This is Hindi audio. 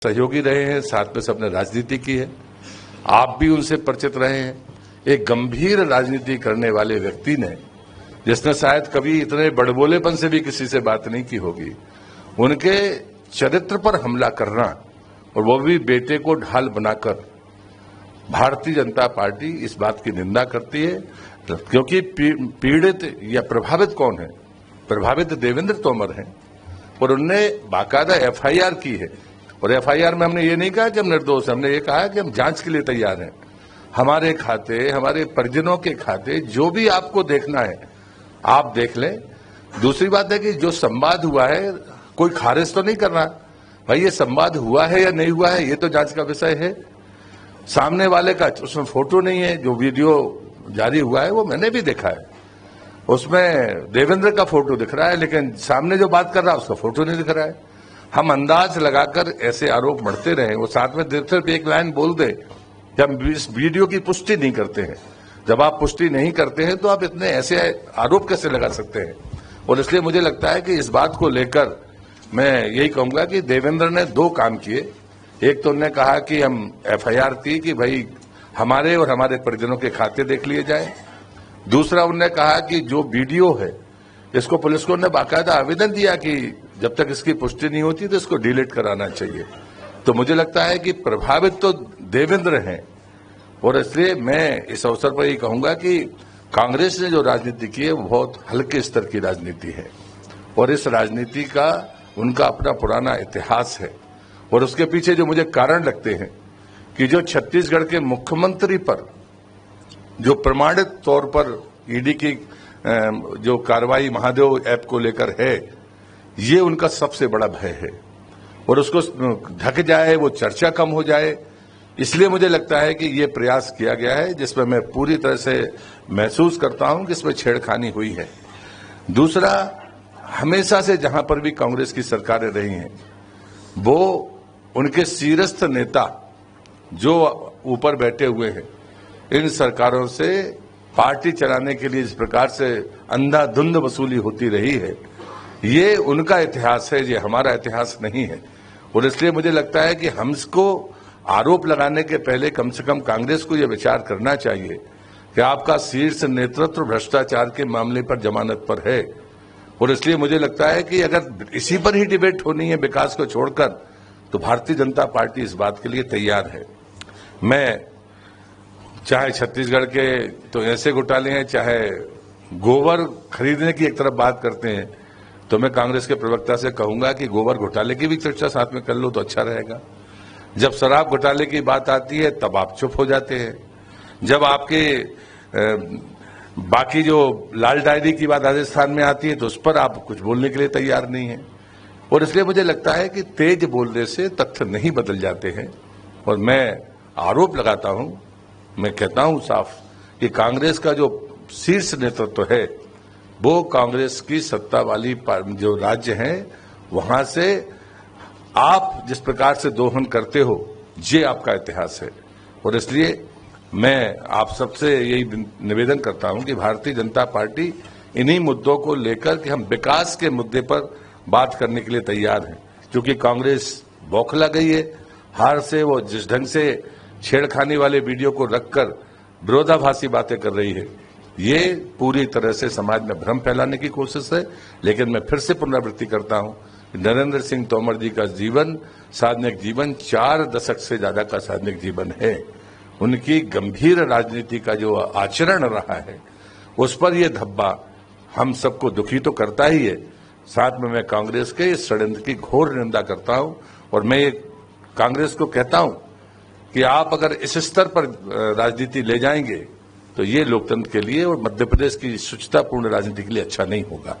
सहयोगी रहे हैं, साथ में सबने राजनीति की है। आप भी उनसे परिचित रहे हैं। एक गंभीर राजनीति करने वाले व्यक्ति ने, जिसने शायद कभी इतने बड़बोलेपन से भी किसी से बात नहीं की होगी, उनके चरित्र पर हमला करना, और वो भी बेटे को ढाल बनाकर, भारतीय जनता पार्टी इस बात की निंदा करती है। क्योंकि पीड़ित या प्रभावित कौन है? प्रभावित देवेंद्र तोमर हैं, और उनने बाकायदा एफआईआर की है। और एफआईआर में हमने ये नहीं कहा कि हम निर्दोष, हमने ये कहा कि हम जांच के लिए तैयार हैं। हमारे खाते, हमारे परिजनों के खाते जो भी आपको देखना है आप देख लें। दूसरी बात है कि जो संवाद हुआ है, कोई खारिज तो नहीं कर रहा भाई, ये संवाद हुआ है या नहीं हुआ है, ये तो जांच का विषय है। सामने वाले का उसमें फोटो नहीं है, जो वीडियो जारी हुआ है वो मैंने भी देखा है, उसमें देवेंद्र का फोटो दिख रहा है, लेकिन सामने जो बात कर रहा है उसका फोटो नहीं दिख रहा है। हम अंदाज लगाकर ऐसे आरोप मढ़ते रहे, वो साथ में सिर्फ एक लाइन बोल दे कि हम इस वीडियो की पुष्टि नहीं करते हैं। जब आप पुष्टि नहीं करते हैं तो आप इतने ऐसे आरोप कैसे लगा सकते हैं? और इसलिए मुझे लगता है कि इस बात को लेकर मैं यही कहूंगा कि देवेंद्र ने दो काम किए। एक तो उन्होंने कहा कि हम एफआईआर की कि भाई हमारे और हमारे परिजनों के खाते देख लिए जाए। दूसरा उन्होंने कहा कि जो वीडियो है इसको पुलिस को उन्होंने बाकायदा आवेदन दिया कि जब तक इसकी पुष्टि नहीं होती तो इसको डिलीट कराना चाहिए। तो मुझे लगता है कि प्रभावित तो देवेंद्र हैं, और इसलिए मैं इस अवसर पर ये कहूंगा कि कांग्रेस ने जो राजनीति की है वो बहुत हल्के स्तर की राजनीति है, और इस राजनीति का उनका अपना पुराना इतिहास है। और उसके पीछे जो मुझे कारण लगते हैं कि जो छत्तीसगढ़ के मुख्यमंत्री पर जो प्रमाणित तौर पर ईडी की जो कार्रवाई महादेव ऐप को लेकर है, ये उनका सबसे बड़ा भय है, और उसको ढक जाए, वो चर्चा कम हो जाए। इसलिए मुझे लगता है कि ये प्रयास किया गया है, जिसमें मैं पूरी तरह से महसूस करता हूं कि इसमें छेड़खानी हुई है। दूसरा, हमेशा से जहां पर भी कांग्रेस की सरकारें रही हैं, वो उनके शीर्षस्थ नेता जो ऊपर बैठे हुए हैं, इन सरकारों से पार्टी चलाने के लिए जिस प्रकार से अंधाधुंध वसूली होती रही है, ये उनका इतिहास है, ये हमारा इतिहास नहीं है। और इसलिए मुझे लगता है कि हमको आरोप लगाने के पहले कम से कम कांग्रेस को यह विचार करना चाहिए कि आपका शीर्ष नेतृत्व भ्रष्टाचार के मामले पर जमानत पर है। और इसलिए मुझे लगता है कि अगर इसी पर ही डिबेट होनी है विकास को छोड़कर, तो भारतीय जनता पार्टी इस बात के लिए तैयार है। मैं चाहे छत्तीसगढ़ के तो ऐसे घोटाले हैं, चाहे गोबर खरीदने की एक तरफ बात करते हैं, तो मैं कांग्रेस के प्रवक्ता से कहूंगा कि गोबर घोटाले की भी चर्चा साथ में कर लो तो अच्छा रहेगा। जब शराब घोटाले की बात आती है तब आप चुप हो जाते हैं। जब आपके बाकी जो लाल डायरी की बात राजस्थान में आती है तो उस पर आप कुछ बोलने के लिए तैयार नहीं है। और इसलिए मुझे लगता है कि तेज बोलने से तथ्य नहीं बदल जाते हैं। और मैं आरोप लगाता हूं, मैं कहता हूं साफ कि कांग्रेस का जो शीर्ष नेतृत्व है वो कांग्रेस की सत्ता वाली जो राज्य हैं वहां से आप जिस प्रकार से दोहन करते हो, ये आपका इतिहास है। और इसलिए मैं आप सबसे यही निवेदन करता हूं कि भारतीय जनता पार्टी इन्हीं मुद्दों को लेकर कि हम विकास के मुद्दे पर बात करने के लिए तैयार हैं। क्योंकि कांग्रेस बौखला गई है हार से, वो जिस ढंग से छेड़खानी वाले वीडियो को रखकर विरोधाभासी बातें कर रही है, ये पूरी तरह से समाज में भ्रम फैलाने की कोशिश है। लेकिन मैं फिर से पुनरावृत्ति करता हूं, नरेंद्र सिंह तोमर जी का जीवन, साधनिक जीवन 4 दशक से ज्यादा का साधनिक जीवन है। उनकी गंभीर राजनीति का जो आचरण रहा है उस पर यह धब्बा हम सबको दुखी तो करता ही है। साथ में मैं कांग्रेस के इस षड्यंत्र की घोर निंदा करता हूं, और मैं कांग्रेस को कहता हूं कि आप अगर इस स्तर पर राजनीति ले जाएंगे तो ये लोकतंत्र के लिए और मध्य प्रदेश की शुचितापूर्ण राजनीति के लिए अच्छा नहीं होगा।